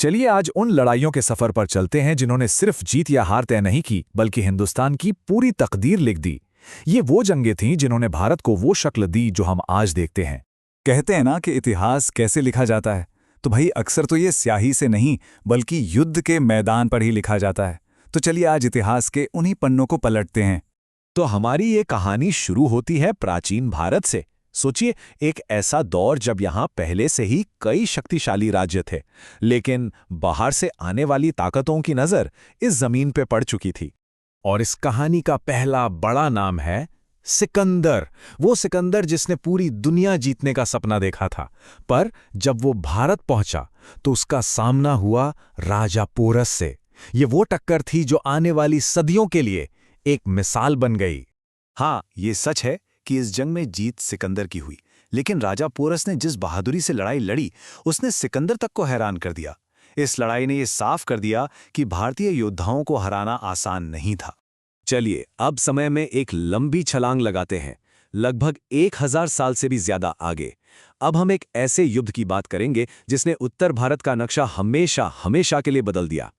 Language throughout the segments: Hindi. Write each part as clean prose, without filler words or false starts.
चलिए आज उन लड़ाइयों के सफर पर चलते हैं जिन्होंने सिर्फ जीत या हार तय नहीं की बल्कि हिंदुस्तान की पूरी तकदीर लिख दी। ये वो जंगें थीं जिन्होंने भारत को वो शक्ल दी जो हम आज देखते हैं। कहते हैं ना कि इतिहास कैसे लिखा जाता है, तो भाई अक्सर तो ये स्याही से नहीं बल्कि युद्ध के मैदान पर ही लिखा जाता है। तो चलिए आज इतिहास के उन्हीं पन्नों को पलटते हैं। तो हमारी ये कहानी शुरू होती है प्राचीन भारत से। सोचिए, एक ऐसा दौर जब यहाँ पहले से ही कई शक्तिशाली राज्य थे, लेकिन बाहर से आने वाली ताकतों की नज़र इस जमीन पे पड़ चुकी थी। और इस कहानी का पहला बड़ा नाम है सिकंदर। वो सिकंदर जिसने पूरी दुनिया जीतने का सपना देखा था, पर जब वो भारत पहुंचा तो उसका सामना हुआ राजा पोरस से। ये वो टक्कर थी जो आने वाली सदियों के लिए एक मिसाल बन गई। हाँ, ये सच है कि इस जंग में जीत सिकंदर की हुई, लेकिन राजा पोरस ने जिस बहादुरी से लड़ाई लड़ी उसने सिकंदर तक को हैरान कर दिया। इस लड़ाई ने यह साफ कर दिया कि भारतीय योद्धाओं को हराना आसान नहीं था। चलिए अब समय में एक लंबी छलांग लगाते हैं, लगभग 1000 साल से भी ज्यादा आगे। अब हम एक ऐसे युद्ध की बात करेंगे जिसने उत्तर भारत का नक्शा हमेशा हमेशा के लिए बदल दिया।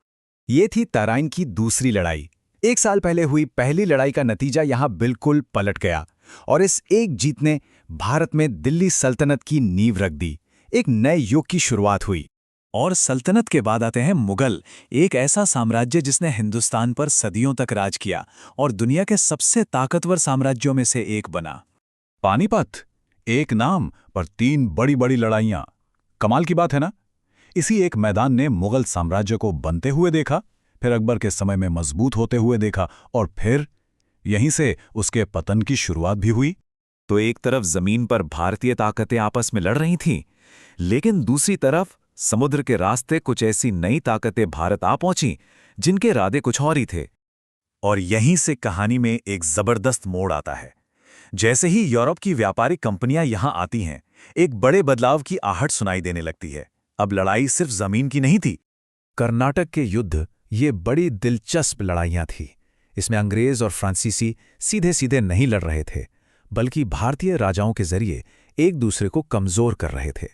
ये थी तराइन की दूसरी लड़ाई। 1 साल पहले हुई पहली लड़ाई का नतीजा यहाँ बिल्कुल पलट गया और इस एक जीत ने भारत में दिल्ली सल्तनत की नींव रख दी। एक नए युग की शुरुआत हुई। और सल्तनत के बाद आते हैं मुगल, एक ऐसा साम्राज्य जिसने हिंदुस्तान पर सदियों तक राज किया और दुनिया के सबसे ताकतवर साम्राज्यों में से एक बना। पानीपत, एक नाम पर 3 बड़ी बड़ी लड़ाइयां। कमाल की बात है ना। इसी एक मैदान ने मुगल साम्राज्य को बनते हुए देखा, फिर अकबर के समय में मजबूत होते हुए देखा और फिर यहीं से उसके पतन की शुरुआत भी हुई। तो एक तरफ जमीन पर भारतीय ताकतें आपस में लड़ रही थीं, लेकिन दूसरी तरफ समुद्र के रास्ते कुछ ऐसी नई ताकतें भारत आ पहुंची जिनके इरादे कुछ और ही थे। और यहीं से कहानी में एक जबरदस्त मोड़ आता है। जैसे ही यूरोप की व्यापारिक कंपनियां यहां आती हैं, एक बड़े बदलाव की आहट सुनाई देने लगती है। अब लड़ाई सिर्फ जमीन की नहीं थी। कर्नाटक के युद्ध ये बड़ी दिलचस्प लड़ाइयां थी। इसमें अंग्रेज और फ्रांसीसी सीधे सीधे नहीं लड़ रहे थे, बल्कि भारतीय राजाओं के जरिए एक दूसरे को कमजोर कर रहे थे।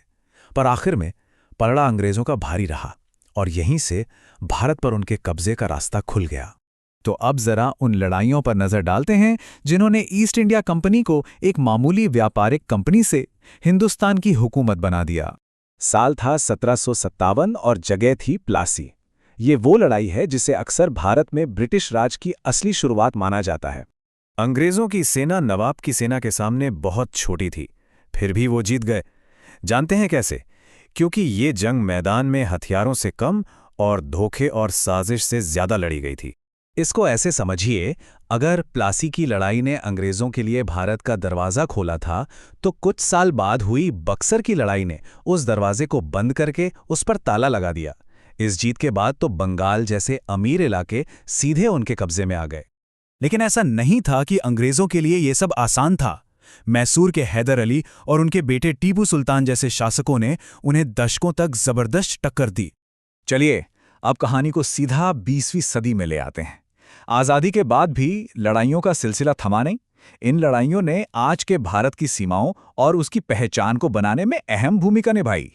पर आखिर में पलड़ा अंग्रेजों का भारी रहा और यहीं से भारत पर उनके कब्जे का रास्ता खुल गया। तो अब जरा उन लड़ाइयों पर नजर डालते हैं जिन्होंने ईस्ट इंडिया कंपनी को एक मामूली व्यापारिक कंपनी से हिंदुस्तान की हुकूमत बना दिया। साल था 1757 और जगह थी प्लासी। ये वो लड़ाई है जिसे अक्सर भारत में ब्रिटिश राज की असली शुरुआत माना जाता है। अंग्रेजों की सेना नवाब की सेना के सामने बहुत छोटी थी, फिर भी वो जीत गए। जानते हैं कैसे? क्योंकि ये जंग मैदान में हथियारों से कम और धोखे और साजिश से ज्यादा लड़ी गई थी। इसको ऐसे समझिए, अगर प्लासी की लड़ाई ने अंग्रेजों के लिए भारत का दरवाज़ा खोला था, तो कुछ साल बाद हुई बक्सर की लड़ाई ने उस दरवाजे को बंद करके उस पर ताला लगा दिया। इस जीत के बाद तो बंगाल जैसे अमीर इलाके सीधे उनके कब्जे में आ गए। लेकिन ऐसा नहीं था कि अंग्रेजों के लिए ये सब आसान था। मैसूर के हैदर अली और उनके बेटे टीपू सुल्तान जैसे शासकों ने उन्हें दशकों तक जबरदस्त टक्कर दी। चलिए अब कहानी को सीधा 20वीं सदी में ले आते हैं। आज़ादी के बाद भी लड़ाइयों का सिलसिला थमा नहीं। इन लड़ाइयों ने आज के भारत की सीमाओं और उसकी पहचान को बनाने में अहम भूमिका निभाई।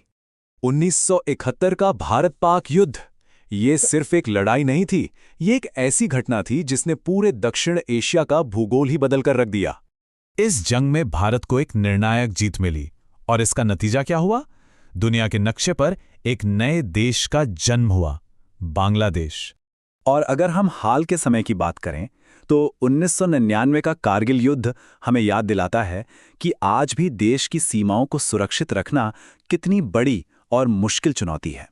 1971 का भारत पाक युद्ध, ये सिर्फ एक लड़ाई नहीं थी, ये एक ऐसी घटना थी जिसने पूरे दक्षिण एशिया का भूगोल ही बदल कर रख दिया। इस जंग में भारत को एक निर्णायक जीत मिली और इसका नतीजा क्या हुआ? दुनिया के नक्शे पर एक नए देश का जन्म हुआ, बांग्लादेश। और अगर हम हाल के समय की बात करें तो 1999 का कारगिल युद्ध हमें याद दिलाता है कि आज भी देश की सीमाओं को सुरक्षित रखना कितनी बड़ी और मुश्किल चुनौती है।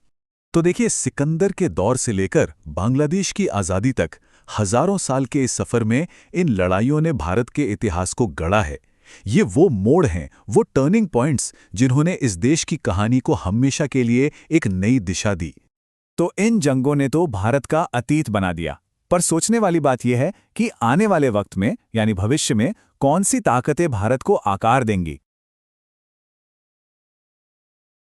तो देखिए, सिकंदर के दौर से लेकर बांग्लादेश की आज़ादी तक हजारों साल के इस सफर में इन लड़ाइयों ने भारत के इतिहास को गढ़ा है। ये वो मोड़ हैं, वो टर्निंग पॉइंट्स जिन्होंने इस देश की कहानी को हमेशा के लिए एक नई दिशा दी। तो इन जंगों ने तो भारत का अतीत बना दिया, पर सोचने वाली बात यह है कि आने वाले वक्त में यानी भविष्य में कौन सी ताकतें भारत को आकार देंगी।